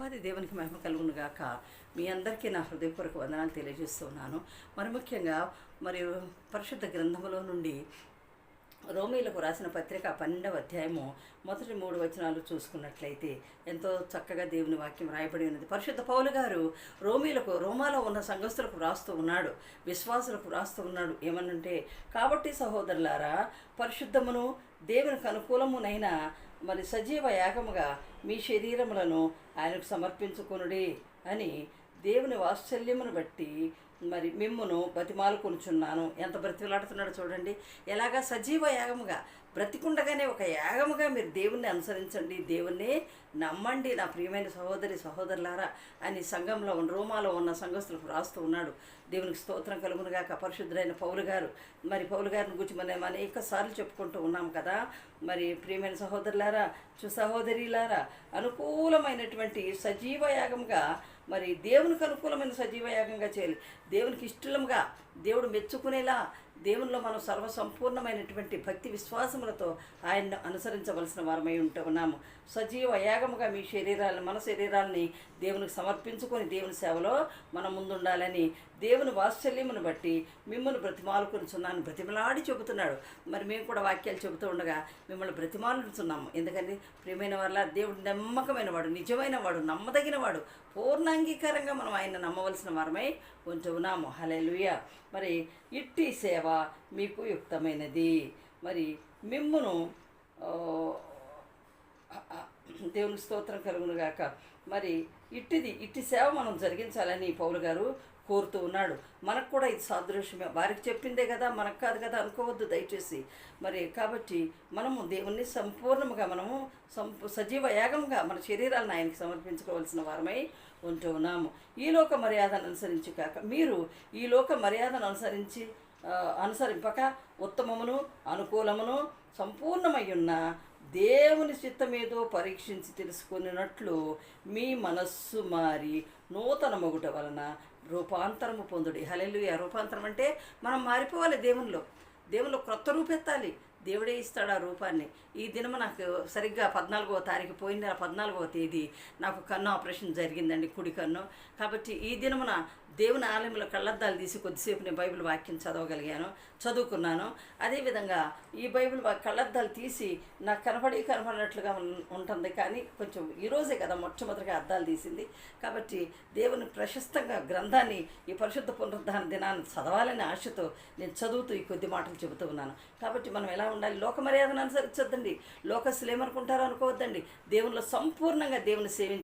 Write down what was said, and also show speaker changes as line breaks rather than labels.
దేవాది దేవునికి మహిమ కలుగును గాక. మీ అందరికీ నా హృదయపూర్వక వందనాలు తెలియజేస్తున్నాను. మరి ముఖ్యంగా పరిశుద్ధ గ్రంథములో నుండి రోమీలకు రాసిన పత్రిక 12వ అధ్యాయము మొదటి 3 వచనాలు చూసుకున్నట్లయితే ఎంతో చక్కగా దేవుని వాక్యం రాయబడి ఉన్నది. పరిశుద్ధ పౌలు గారు రోమాలో ఉన్న సంఘస్థులకు రాస్తూ ఉన్నాడు, విశ్వాసులకు రాస్తూ ఉన్నాడు. ఏమనంటే, కాబట్టి సహోదరులారా, పరిశుద్ధమును దేవునికి అనుకూలమునైన సజీవ యాగముగా మీ శరీరములను ఆయనకు సమర్పించుకొనుడి అని దేవుని వాత్సల్యమును బట్టి మిమ్మును బతిమాలుకొనుచున్నాను. ఎంత బ్రతిలాడుతున్నాడో చూడండి. ఎలాగా సజీవ యాగముగా, బ్రతికుండగానే ఒక యాగముగా మీరు దేవుణ్ణి అనుసరించండి, దేవుణ్ణి నమ్మండి నా ప్రియమైన సహోదరులారా అని సంఘంలో రోమాలో ఉన్న సంఘస్థులకు రాస్తూ ఉన్నాడు. దేవునికి స్తోత్రం కలుగునుగాక. పరిశుద్ధుడైన పౌలు గారిని గురించి మనం అనేక సార్లు చెప్పుకుంటూ ఉన్నాం కదా. ప్రియమైన సహోదరులారా, సహోదరిలారా, అనుకూలమైనటువంటి సజీవ యాగంగా దేవునికి అనుకూలమైన సజీవ యాగంగా చేయాలి. దేవునికి ఇష్టముగా, దేవుడు మెచ్చుకునేలా దేవునిలో మనం సర్వసంపూర్ణమైనటువంటి భక్తి విశ్వాసములతో ఆయన్ను అనుసరించవలసిన వారమై ఉన్నాము. సజీవ యాగముగా మీ మన శరీరాలని దేవునికి సమర్పించుకొని దేవుని సేవలో మనం ముందుండాలని దేవుని వాత్సల్యమును బట్టి మిమ్మల్ని బ్రతిమాలుకొనుచున్నాను, బ్రతిమలాడి చెబుతున్నాడు. మేము కూడా వాక్యాలు చెబుతూ ఉండగా మిమ్మల్ని బ్రతిమాలుచున్నాము. ఎందుకని ప్రియమైన వాళ్ళ దేవుడు నమ్మకమైన వాడు, నిజమైన వాడు, నమ్మదగిన వాడు. పూర్ణాంగీకారంగా మనం ఆయన నమ్మవలసిన వారమై ఉంటున్నాము. హల్లెలూయా. ఇట్టి సేవ మీకు యుక్తమైనది. మిమ్మును దేవునికి స్తోత్రం కలుగునుగాక. ఇట్టి సేవ మనం జరిగించాలని పౌలు గారు కోరుతూ ఉన్నాడు. మనకు కూడా ఇది సాదృశ్యమే. వారికి చెప్పిందే కదా, మనకు కాదు కదా అనుకోవద్దు దయచేసి. కాబట్టి మనము దేవుణ్ణి సంపూర్ణముగా సజీవ యాగంగా మన శరీరాలను ఆయనకి సమర్పించుకోవాల్సిన వారమై ఉంటూ ఉన్నాము. ఈ లోక మర్యాదను అనుసరించి కాక, మీరు ఈ లోక మర్యాదను అనుసరింపక ఉత్తమమును అనుకూలమును సంపూర్ణమై ఉన్న దేవుని చిత్తమేదో పరీక్షించి తెలుసుకున్నట్లు మీ మనస్సు మారి నూతన మొగుట వలన రూపాంతరము పొందుడి. హల్లెలూయా. రూపాంతరం అంటే మనం మారిపోవాలి. దేవునిలో క్రొత్త రూపెత్తాలి. దేవుడే ఇస్తాడు ఆ రూపాన్ని. ఈ దినము నాకు సరిగ్గా 14వ తారీఖు, పోయిన నెల 14వ తేదీ నాకు కన్ను ఆపరేషన్ జరిగిందండి, కుడి కన్ను. కాబట్టి ఈ దినమున దేవుని ఆలయంలో కళ్ళద్దాలు తీసి కొద్దిసేపు నేను బైబిల్ వాక్యం చదువుకున్నాను. అదేవిధంగా ఈ బైబిల్ కళ్ళద్దాలు తీసి నాకు కనపడినట్లుగా ఉంటుంది. కానీ కొంచెం ఈరోజే కదా మొట్టమొదటిగా అద్దాలు తీసింది. కాబట్టి దేవుని ప్రశస్తంగా గ్రంథాన్ని ఈ పరిశుద్ధ పునరుద్ధాన దినాన్ని చదవాలనే ఆశతో నేను చదువుతూ ఈ కొద్ది మాటలు చెబుతూ ఉన్నాను. కాబట్టి మనం ఎలా ఉండాలి? లోక మర్యాదను అనుసరించొద్దండి. లోకస్తులు ఏమనుకుంటారో అనుకోవద్దండి. దేవునిలో సంపూర్ణంగా దేవుని సేవించాలి.